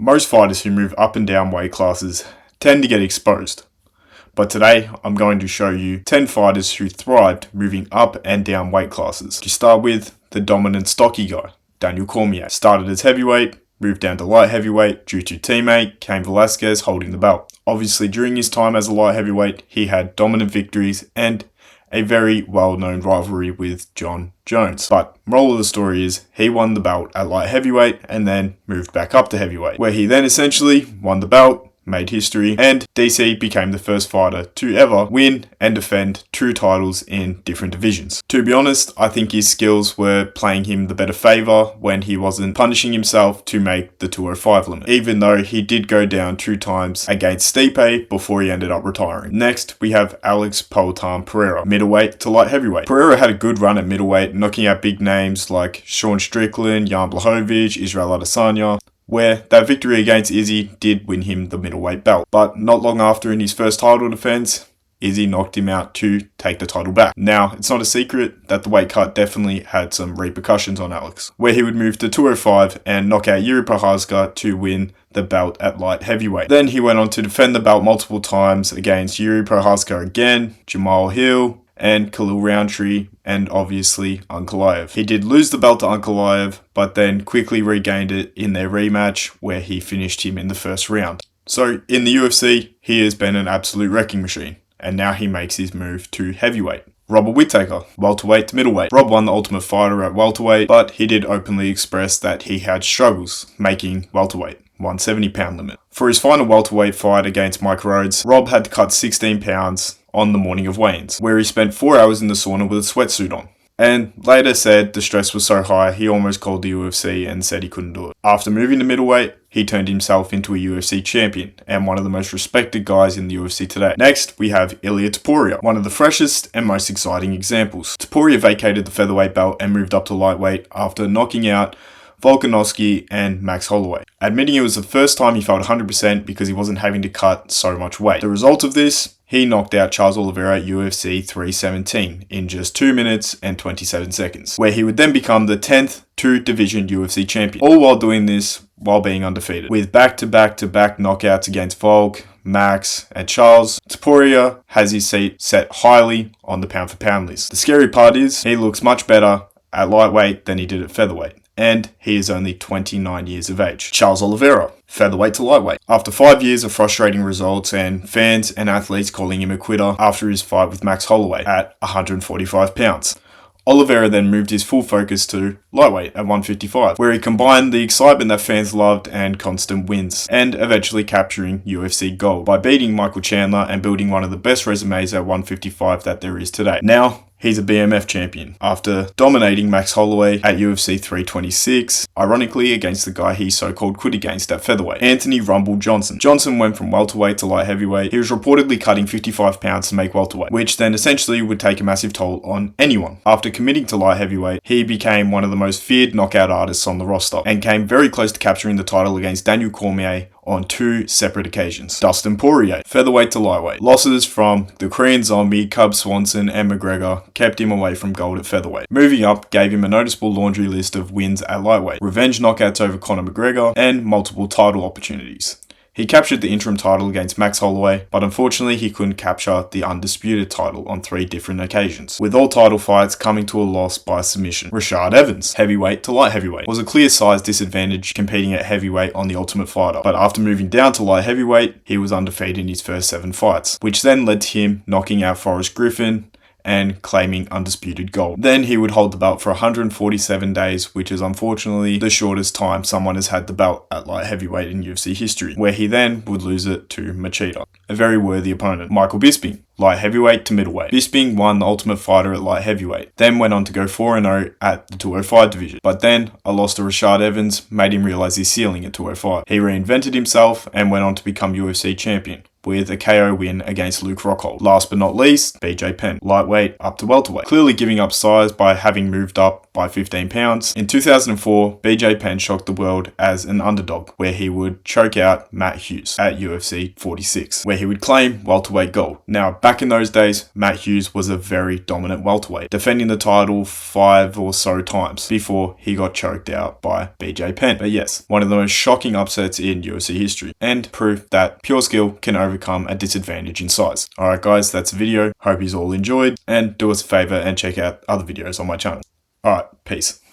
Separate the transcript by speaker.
Speaker 1: Most fighters who move up and down weight classes tend to get exposed. But today, I'm going to show you 10 fighters who thrived moving up and down weight classes. To start with, the dominant stocky guy, Daniel Cormier. Started as heavyweight, moved down to light heavyweight due to teammate Cain Velasquez holding the belt. Obviously, during his time as a light heavyweight, he had dominant victories and a very well-known rivalry with John Jones. But moral of the story is he won the belt at light heavyweight and then moved back up to heavyweight, where he then essentially won the belt, made history, and DC became the first fighter to ever win and defend 2 titles in different divisions. To be honest, I think his skills were playing him the better favour when he wasn't punishing himself to make the 205 limit, even though he did go down 2 times against Stipe before he ended up retiring. Next, we have Alex Poatan Pereira, middleweight to light heavyweight. Pereira had a good run at middleweight, knocking out big names like Sean Strickland, Jan Blachowicz, Israel Adesanya, where that victory against Izzy did win him the middleweight belt. But not long after, in his first title defense, Izzy knocked him out to take the title back. Now, it's not a secret that the weight cut definitely had some repercussions on Alex, where he would move to 205 and knock out Yuri Prochazka to win the belt at light heavyweight. Then he went on to defend the belt multiple times against Yuri Prochazka again, Jamal Hill, and Khalil Roundtree, and obviously Ankalaev. He did lose the belt to Ankalaev, but then quickly regained it in their rematch where he finished him in the first round. So in the UFC, he has been an absolute wrecking machine, and now he makes his move to heavyweight. Robert Whittaker, welterweight to middleweight. Rob won the Ultimate Fighter at welterweight, but he did openly express that he had struggles making welterweight, 170-pound limit. For his final welterweight fight against Mike Rhodes, Rob had to cut 16 pounds on the morning of weigh-ins, where he spent 4 hours in the sauna with a sweatsuit on, and later said the stress was so high he almost called the UFC and said he couldn't do it. After moving to middleweight, he turned himself into a UFC champion and one of the most respected guys in the UFC today. Next, we have Ilia Topuria, one of the freshest and most exciting examples. Topuria vacated the featherweight belt and moved up to lightweight after knocking out Volkanovski and Max Holloway, admitting it was the first time he felt 100% because he wasn't having to cut so much weight. The result of this, he knocked out Charles Oliveira at UFC 317 in just 2 minutes and 27 seconds, where he would then become the 10th 2-division UFC champion, all while doing this while being undefeated. With back-to-back-to-back knockouts against Volk, Max, and Charles, Topuria has his seat set highly on the pound-for-pound list. The scary part is, he looks much better at lightweight than he did at featherweight, and he is only 29 years of age. Charles Oliveira, featherweight to lightweight. After 5 years of frustrating results and fans and athletes calling him a quitter after his fight with Max Holloway at 145 pounds, Oliveira then moved his full focus to lightweight at 155, where he combined the excitement that fans loved and constant wins, and eventually capturing UFC gold by beating Michael Chandler and building one of the best resumes at 155 that there is today. Now, he's a BMF champion after dominating Max Holloway at UFC 326, ironically against the guy he so-called quit against at featherweight, Anthony Rumble Johnson. Johnson went from welterweight to light heavyweight. He was reportedly cutting 55 pounds to make welterweight, which then essentially would take a massive toll on anyone. After committing to light heavyweight, he became one of the most feared knockout artists on the roster and came very close to capturing the title against Daniel Cormier on 2 separate occasions. Dustin Poirier, featherweight to lightweight. Losses from the Korean Zombie, Cub Swanson, and McGregor kept him away from gold at featherweight. Moving up gave him a noticeable laundry list of wins at lightweight, revenge knockouts over Conor McGregor, and multiple title opportunities. He captured the interim title against Max Holloway, but unfortunately he couldn't capture the undisputed title on 3 different occasions, with all title fights coming to a loss by submission. Rashad Evans, heavyweight to light heavyweight, was a clear size disadvantage competing at heavyweight on The Ultimate Fighter, but after moving down to light heavyweight, he was undefeated in his first 7 fights, which then led to him knocking out Forrest Griffin and claiming undisputed gold. Then he would hold the belt for 147 days, which is unfortunately the shortest time someone has had the belt at light heavyweight in UFC history, where he then would lose it to Machida, a very worthy opponent. Michael Bisping, light heavyweight to middleweight. Bisping won the Ultimate Fighter at light heavyweight, then went on to go 4-0 at the 205 division, but then a loss to Rashad Evans made him realise his ceiling at 205. He reinvented himself and went on to become UFC champion, with a KO win against Luke Rockhold. Last but not least, BJ Penn, lightweight up to welterweight, clearly giving up size by having moved up by 15 pounds. In 2004, BJ Penn shocked the world as an underdog, where he would choke out Matt Hughes at UFC 46, where he would claim welterweight gold. Now, back in those days, Matt Hughes was a very dominant welterweight, defending the title 5 or so times before he got choked out by BJ Penn. But yes, one of the most shocking upsets in UFC history, and proof that pure skill can overcome a disadvantage in size. Alright guys, that's the video. Hope you all enjoyed, and do us a favor and check out other videos on my channel. Alright, peace.